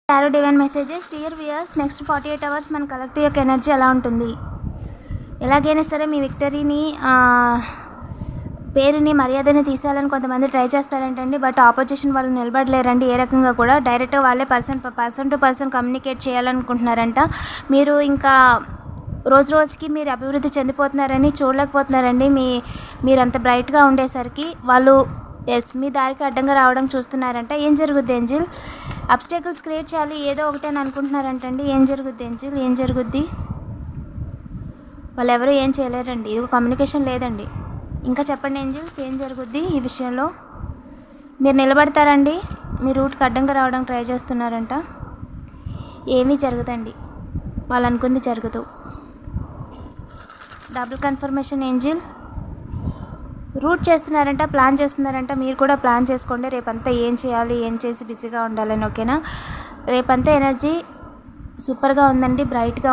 Tarot divine messages dear viewers, next 48 hours మన collective యొక్క energy ఎలా ఉంటుంది. ఎలాగైనా సరే మీ విక్టరీని పేరుని మర్యాదని తీసేయాలని కొంతమంది ట్రై చేస్తారంటండి. బట్ ఆపోజిషన్ వాళ్ళు నిలబడలేరండి ఏ రకంగా కూడా. డైరెక్ట్గా వాళ్ళే పర్సన్ టు పర్సన్ కమ్యూనికేట్ చేయాలనుకుంటున్నారంట. మీరు ఇంకా రోజు రోజుకి మీరు అభివృద్ధి చెందిపోతున్నారని చూడలేకపోతున్నారండి. మీరంత బ్రైట్గా ఉండేసరికి వాళ్ళు మీ దారికి అడ్డంగా రావడం చూస్తున్నారంట. ఏం జరుగుద్ది ఏంజిల్? అబ్స్టాకిల్స్ క్రియేట్ చేయాలి ఏదో ఒకటి అని అనుకుంటున్నారంటండి. ఏం జరుగుద్ది ఏంజిల్? ఏం జరుగుద్ది? వాళ్ళు ఎవరు ఏం చేయలేరండి. ఇది కమ్యూనికేషన్ లేదండి. ఇంకా చెప్పండి ఏంజిల్స్, ఏం జరుగుద్ది ఈ విషయంలో? మీరు నిలబడతారండి. మీ రూట్కి అడ్డంగా రావడానికి ట్రై చేస్తున్నారంట. ఏమీ జరగదండి, వాళ్ళు అనుకుంది జరగదు. Double confirmation angel. రూట్ చేస్తున్నారంట, ప్లాన్ చేస్తున్నారంట. మీరు కూడా ప్లాన్ చేసుకోండి రేపంతా ఏం చేయాలి, ఏం చేసి బిజీగా ఉండాలని. ఓకేనా? రేపంతా ఎనర్జీ సూపర్గా ఉందండి, బ్రైట్గా